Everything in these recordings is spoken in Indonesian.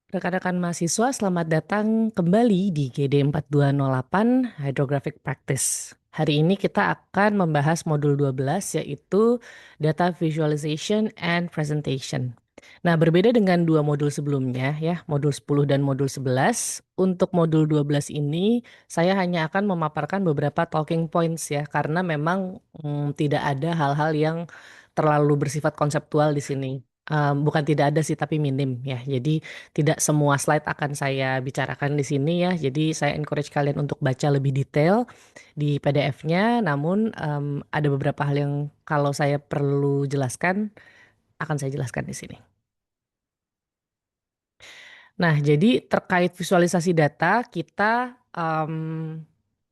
Rekan-rekan mahasiswa, selamat datang kembali di GD 4208 Hydrographic Practice. Hari ini kita akan membahas modul 12 yaitu Data Visualization and Presentation. Nah, berbeda dengan dua modul sebelumnya ya, modul 10 dan modul 11, untuk modul 12 ini saya hanya akan memaparkan beberapa talking points ya, karena memang tidak ada hal-hal yang terlalu bersifat konseptual di sini. Bukan tidak ada sih, tapi minim ya. Jadi tidak semua slide akan saya bicarakan di sini ya. Jadi saya encourage kalian untuk baca lebih detail di PDF-nya. Namun ada beberapa hal yang kalau saya perlu jelaskan akan saya jelaskan di sini. Nah, jadi terkait visualisasi data kita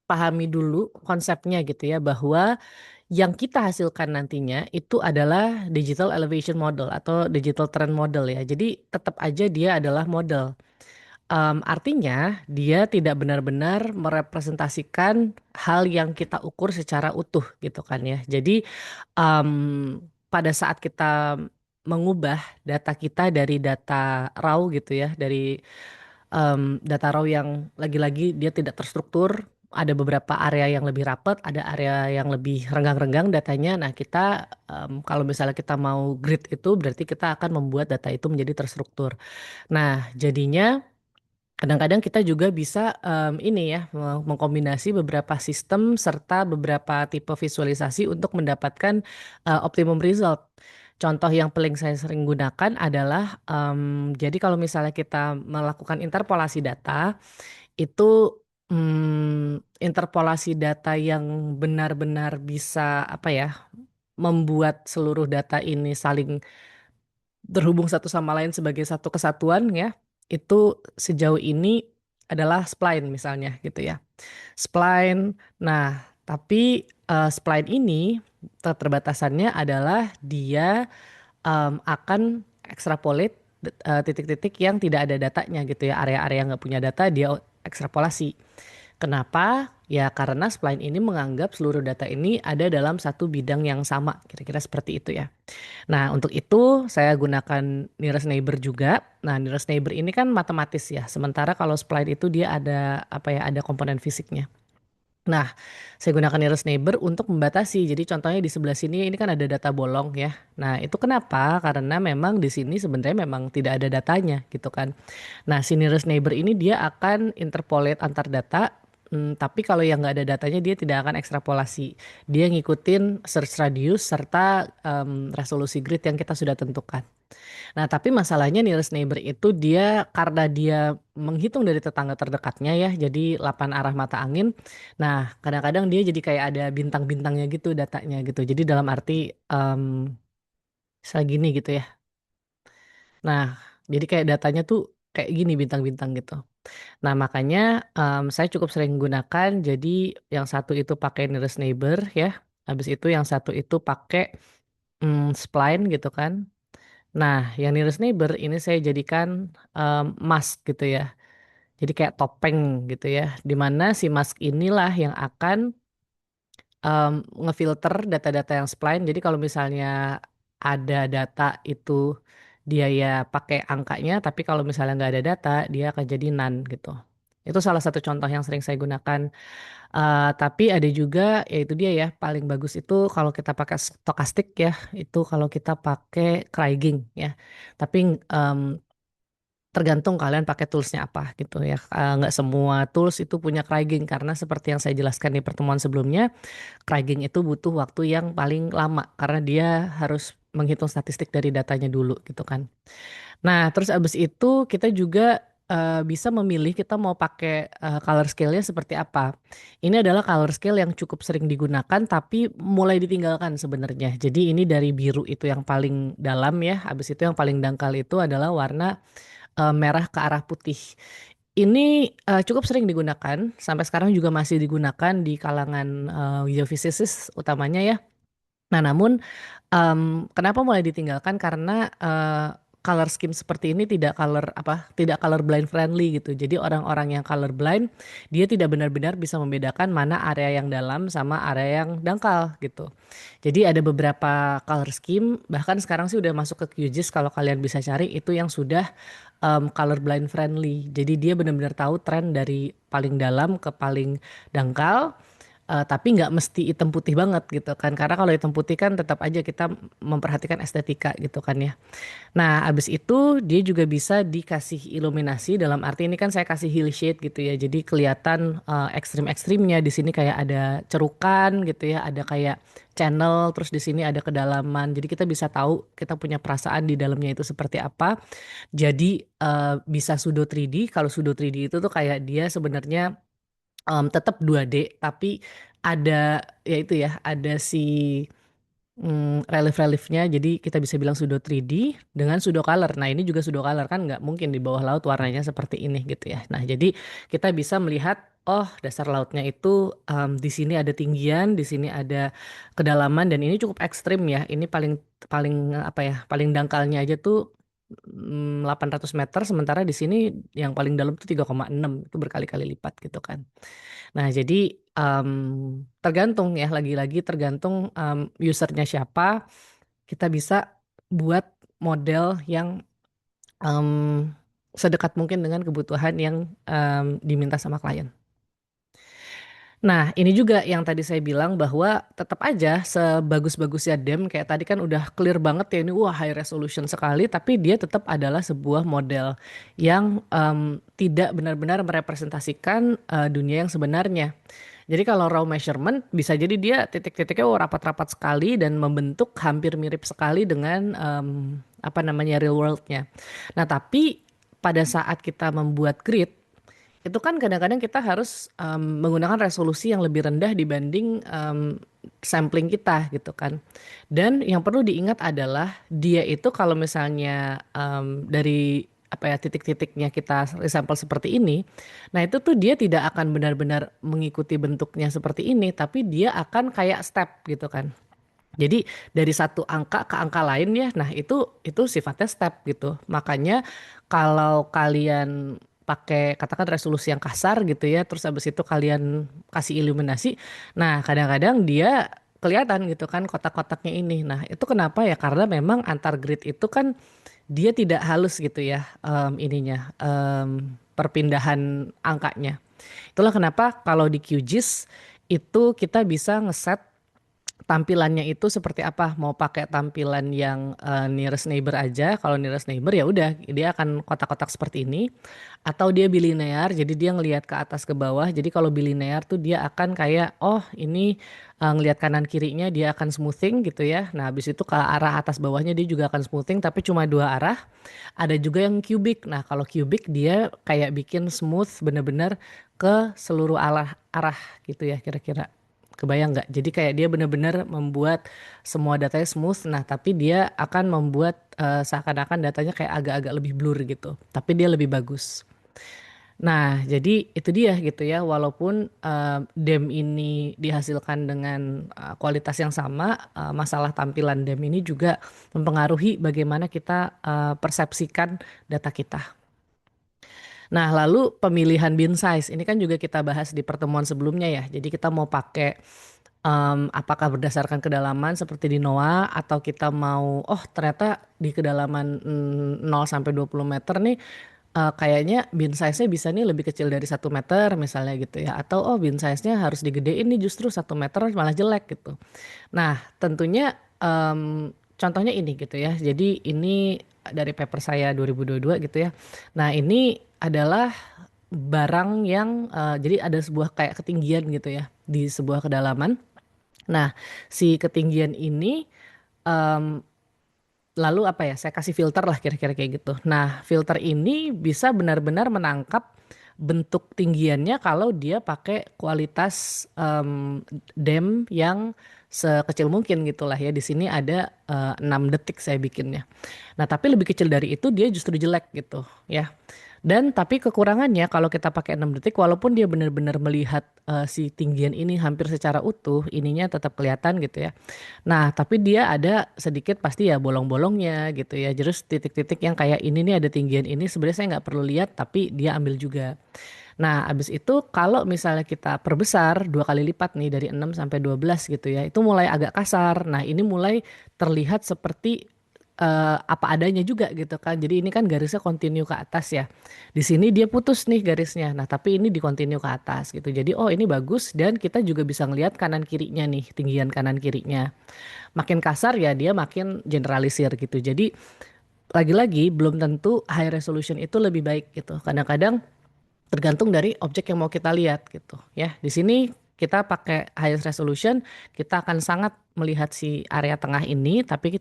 pahami dulu konsepnya gitu ya, bahwa yang kita hasilkan nantinya itu adalah digital elevation model atau digital trend model ya. Jadi tetap aja dia adalah model. Artinya dia tidak benar-benar merepresentasikan hal yang kita ukur secara utuh gitu kan ya. Jadi pada saat kita mengubah data kita dari data raw gitu ya, dari data raw yang lagi-lagi dia tidak terstruktur, ada beberapa area yang lebih rapat, ada area yang lebih renggang-renggang datanya. Nah kita kalau misalnya kita mau grid itu berarti kita akan membuat data itu menjadi terstruktur. Nah jadinya kadang-kadang kita juga bisa ini ya mengkombinasi beberapa sistem serta beberapa tipe visualisasi untuk mendapatkan optimum result. Contoh yang paling saya sering gunakan adalah jadi kalau misalnya kita melakukan interpolasi data itu interpolasi data yang benar-benar bisa apa ya membuat seluruh data ini saling terhubung satu sama lain sebagai satu kesatuan ya. Itu sejauh ini adalah spline misalnya gitu ya. Spline. Nah, tapi spline ini keterbatasannya adalah dia akan ekstrapolate titik-titik yang tidak ada datanya gitu ya. Area-area yang nggak punya data dia ekstrapolasi. Kenapa? Ya karena spline ini menganggap seluruh data ini ada dalam satu bidang yang sama. Kira-kira seperti itu ya. Nah, untuk itu saya gunakan nearest neighbor juga. Nah, nearest neighbor ini kan matematis ya. Sementara kalau spline itu dia ada apa ya, ada komponen fisiknya. Nah, saya gunakan nearest neighbor untuk membatasi. Jadi contohnya di sebelah sini ini kan ada data bolong ya. Nah, itu kenapa? Karena memang di sini sebenarnya memang tidak ada datanya gitu kan. Nah, si nearest neighbor ini dia akan interpolate antar data. Tapi kalau yang nggak ada datanya dia tidak akan ekstrapolasi. Dia ngikutin search radius serta resolusi grid yang kita sudah tentukan. Nah, tapi masalahnya nearest neighbor itu dia karena dia menghitung dari tetangga terdekatnya ya, jadi 8 arah mata angin. Nah, kadang-kadang dia jadi kayak ada bintang-bintangnya gitu datanya gitu. Jadi dalam arti misalnya gini gitu ya. Nah, jadi kayak datanya tuh kayak gini bintang-bintang gitu. Nah, makanya saya cukup sering gunakan. Jadi yang satu itu pakai nearest neighbor ya. Habis itu yang satu itu pakai spline gitu kan. Nah, yang nearest neighbor ini saya jadikan mask gitu ya. Jadi kayak topeng gitu ya. Di mana si mask inilah yang akan ngefilter data-data yang spline. Jadi kalau misalnya ada data itu dia ya pakai angkanya, tapi kalau misalnya nggak ada data dia akan jadi none gitu. Itu salah satu contoh yang sering saya gunakan. Tapi ada juga yaitu dia ya paling bagus itu kalau kita pakai stokastik ya itu kalau kita pakai Kriging ya. Tapi tergantung kalian pakai toolsnya apa gitu ya. Nggak semua tools itu punya Kriging karena seperti yang saya jelaskan di pertemuan sebelumnya, Kriging itu butuh waktu yang paling lama karena dia harus menghitung statistik dari datanya dulu gitu kan. Nah, terus abis itu kita juga bisa memilih kita mau pakai color scale-nya seperti apa. Ini adalah color scale yang cukup sering digunakan tapi mulai ditinggalkan sebenarnya. Jadi ini dari biru itu yang paling dalam ya, habis itu yang paling dangkal itu adalah warna merah ke arah putih. Ini cukup sering digunakan, sampai sekarang juga masih digunakan di kalangan geofisicists utamanya ya. Nah, namun kenapa mulai ditinggalkan? Karena color scheme seperti ini tidak color blind friendly gitu. Jadi orang-orang yang color blind dia tidak benar-benar bisa membedakan mana area yang dalam sama area yang dangkal gitu. Jadi ada beberapa color scheme bahkan sekarang sih udah masuk ke QGIS kalau kalian bisa cari itu yang sudah color blind friendly. Jadi dia benar-benar tahu tren dari paling dalam ke paling dangkal. Tapi nggak mesti hitam putih banget gitu kan karena kalau hitam putih kan tetap aja kita memperhatikan estetika gitu kan ya. Nah, abis itu dia juga bisa dikasih iluminasi dalam arti ini kan saya kasih hill shade gitu ya. Jadi kelihatan ekstrim-ekstrimnya di sini kayak ada cerukan gitu ya, ada kayak channel, terus di sini ada kedalaman. Jadi kita bisa tahu kita punya perasaan di dalamnya itu seperti apa. Jadi bisa pseudo 3D. Kalau pseudo 3D itu tuh kayak dia sebenarnya tetap 2D tapi ada ya itu ya, ada si relief-reliefnya jadi kita bisa bilang pseudo 3D dengan pseudo color. Nah ini juga pseudo color kan nggak mungkin di bawah laut warnanya seperti ini gitu ya. Nah jadi kita bisa melihat oh dasar lautnya itu di sini ada tinggian, di sini ada kedalaman dan ini cukup ekstrim ya. Ini paling paling apa ya paling dangkalnya aja tuh 800 meter sementara di sini yang paling dalam tuh 3,6 itu berkali-kali lipat gitu kan. Nah, jadi tergantung ya, lagi-lagi tergantung usernya siapa, kita bisa buat model yang sedekat mungkin dengan kebutuhan yang diminta sama klien. Nah, ini juga yang tadi saya bilang bahwa tetap aja sebagus-bagusnya DEM kayak tadi kan udah clear banget ya ini wah high resolution sekali tapi dia tetap adalah sebuah model yang tidak benar-benar merepresentasikan dunia yang sebenarnya. Jadi kalau raw measurement bisa jadi dia titik-titiknya rapat-rapat sekali dan membentuk hampir mirip sekali dengan apa namanya real world-nya. Nah, tapi pada saat kita membuat grid itu kan kadang-kadang kita harus menggunakan resolusi yang lebih rendah dibanding sampling kita gitu kan. Dan yang perlu diingat adalah dia itu kalau misalnya dari apa ya titik-titiknya kita sampel seperti ini, nah itu tuh dia tidak akan benar-benar mengikuti bentuknya seperti ini, tapi dia akan kayak step gitu kan. Jadi dari satu angka ke angka lain ya, nah itu sifatnya step gitu. Makanya kalau kalian pakai katakan resolusi yang kasar gitu ya, terus habis itu kalian kasih iluminasi, nah kadang-kadang dia kelihatan gitu kan kotak-kotaknya ini. Nah itu kenapa ya? Karena memang antar grid itu kan dia tidak halus gitu ya ininya perpindahan angkanya. Itulah kenapa kalau di QGIS itu kita bisa ngeset tampilannya itu seperti apa mau pakai tampilan yang nearest neighbor aja kalau nearest neighbor ya udah dia akan kotak-kotak seperti ini atau dia bilinear jadi dia ngelihat ke atas ke bawah jadi kalau bilinear tuh dia akan kayak oh ini ngelihat kanan kirinya dia akan smoothing gitu ya nah habis itu ke arah atas bawahnya dia juga akan smoothing tapi cuma dua arah ada juga yang cubic nah kalau cubic dia kayak bikin smooth bener-bener ke seluruh arah gitu ya kira-kira. Kebayang nggak? Jadi kayak dia benar-benar membuat semua datanya smooth. Nah, tapi dia akan membuat seakan-akan datanya kayak agak-agak lebih blur gitu. Tapi dia lebih bagus. Nah, jadi itu dia gitu ya. Walaupun DEM ini dihasilkan dengan kualitas yang sama, masalah tampilan DEM ini juga mempengaruhi bagaimana kita persepsikan data kita. Nah, lalu pemilihan bin size ini kan juga kita bahas di pertemuan sebelumnya ya. Jadi kita mau pakai apakah berdasarkan kedalaman seperti di NOAA atau kita mau oh ternyata di kedalaman 0 sampai 20 meter nih kayaknya bin size-nya bisa nih lebih kecil dari 1 meter misalnya gitu ya. Atau oh bin size-nya harus digedein nih justru 1 meter malah jelek gitu. Nah, tentunya contohnya ini gitu ya. Jadi ini dari paper saya 2022 gitu ya. Nah, ini adalah barang yang jadi ada sebuah kayak ketinggian gitu ya di sebuah kedalaman. Nah, si ketinggian ini lalu apa ya? Saya kasih filter lah kira-kira kayak gitu. Nah, filter ini bisa benar-benar menangkap bentuk tinggiannya kalau dia pakai kualitas DEM yang sekecil mungkin gitulah ya. Di sini ada 6 detik saya bikinnya. Nah, tapi lebih kecil dari itu dia justru jelek gitu ya. Dan tapi kekurangannya kalau kita pakai 6 detik walaupun dia benar-benar melihat si tinggian ini hampir secara utuh, ininya tetap kelihatan gitu ya. Nah, tapi dia ada sedikit pasti ya bolong-bolongnya gitu ya. Terus titik-titik yang kayak ini nih ada tinggian ini sebenarnya saya nggak perlu lihat tapi dia ambil juga. Nah, abis itu kalau misalnya kita perbesar 2 kali lipat nih dari 6 sampai 12 gitu ya, itu mulai agak kasar. Nah, ini mulai terlihat seperti apa adanya juga gitu kan. Jadi ini kan garisnya continue ke atas ya. Di sini dia putus nih garisnya. Nah, tapi ini di continue ke atas gitu. Jadi oh ini bagus dan kita juga bisa ngelihat kanan kirinya nih, tinggian kanan kirinya. Makin kasar ya dia makin generalisir gitu. Jadi lagi-lagi belum tentu high resolution itu lebih baik gitu. Kadang-kadang tergantung dari objek yang mau kita lihat gitu ya. Di sini kita pakai high resolution, kita akan sangat melihat si area tengah ini, tapi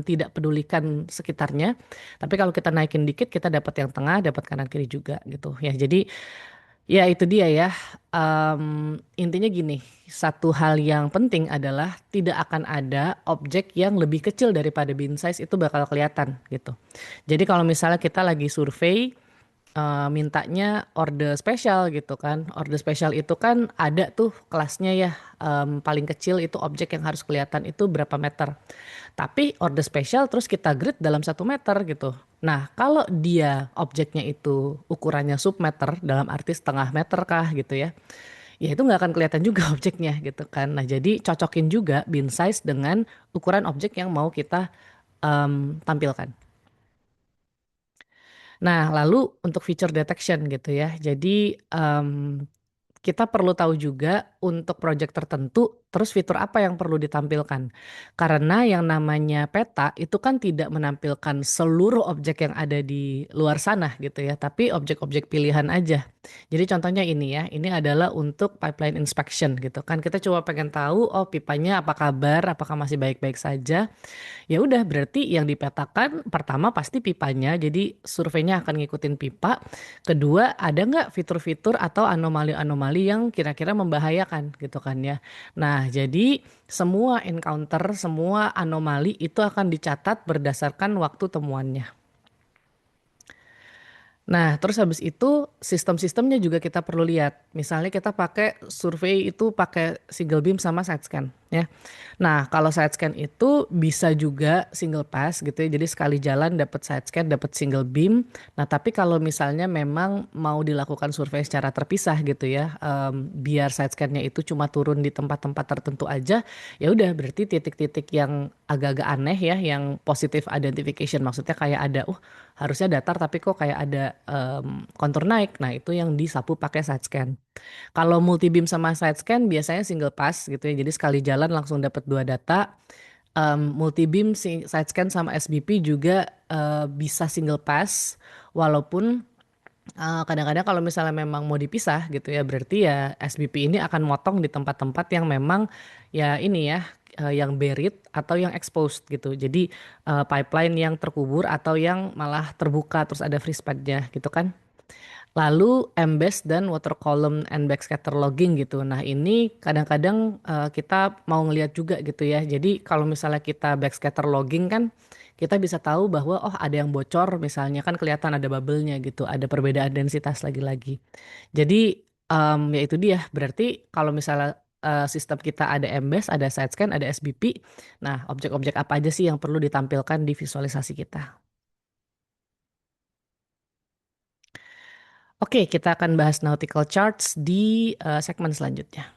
tidak pedulikan sekitarnya. Tapi kalau kita naikin dikit, kita dapat yang tengah, dapat kanan kiri juga gitu ya. Jadi ya itu dia ya. Intinya gini, satu hal yang penting adalah tidak akan ada objek yang lebih kecil daripada bin size itu bakal kelihatan gitu. Jadi kalau misalnya kita lagi survei mintanya orde spesial gitu kan. Orde spesial itu kan ada tuh kelasnya ya. Paling kecil itu objek yang harus kelihatan itu berapa meter. Tapi orde spesial terus kita grid dalam 1 meter gitu. Nah, kalau dia objeknya itu ukurannya submeter dalam arti setengah meter kah gitu ya. Ya itu nggak akan kelihatan juga objeknya gitu kan. Nah, jadi cocokin juga bin size dengan ukuran objek yang mau kita tampilkan. Nah, lalu untuk feature detection gitu ya. Jadi kita perlu tahu juga untuk project tertentu, terus fitur apa yang perlu ditampilkan. Karena yang namanya peta itu kan tidak menampilkan seluruh objek yang ada di luar sana gitu ya, tapi objek-objek pilihan aja. Jadi contohnya ini ya, ini adalah untuk pipeline inspection gitu kan. Kita coba pengen tahu, oh pipanya apa kabar, apakah masih baik-baik saja. Ya udah berarti yang dipetakan pertama pasti pipanya, jadi surveinya akan ngikutin pipa. Kedua, ada nggak fitur-fitur atau anomali-anomali yang kira-kira membahayakan gitu kan ya. Nah, jadi semua encounter, semua anomali itu akan dicatat berdasarkan waktu temuannya. Nah, terus habis itu sistem-sistemnya juga kita perlu lihat. Misalnya kita pakai survei itu pakai single beam sama side scan ya. Nah, kalau side scan itu bisa juga single pass gitu ya. Jadi sekali jalan dapat side scan, dapat single beam. Nah, tapi kalau misalnya memang mau dilakukan survei secara terpisah gitu ya, biar side scan-nya itu cuma turun di tempat-tempat tertentu aja, ya udah berarti titik-titik yang agak-agak aneh ya, yang positive identification maksudnya kayak ada, harusnya datar tapi kok kayak ada kontur naik. Nah, itu yang disapu pakai side scan. Kalau multi beam sama side scan biasanya single pass gitu ya. Jadi sekali jalan langsung dapat 2 data. Multi beam side scan sama SBP juga bisa single pass walaupun kadang-kadang kalau misalnya memang mau dipisah gitu ya berarti ya SBP ini akan motong di tempat-tempat yang memang ya ini ya yang buried atau yang exposed gitu. Jadi pipeline yang terkubur atau yang malah terbuka terus ada free spadnya gitu kan. Lalu embed dan water column and backscatter logging gitu. Nah ini kadang-kadang kita mau ngelihat juga gitu ya. Jadi kalau misalnya kita backscatter logging kan kita bisa tahu bahwa oh ada yang bocor misalnya kan kelihatan ada bubble-nya gitu. Ada perbedaan densitas lagi-lagi. Jadi ya itu dia. Berarti kalau misalnya sistem kita ada embed, ada side scan, ada SBP. Nah objek-objek apa aja sih yang perlu ditampilkan di visualisasi kita. Oke, kita akan bahas nautical charts di segmen selanjutnya.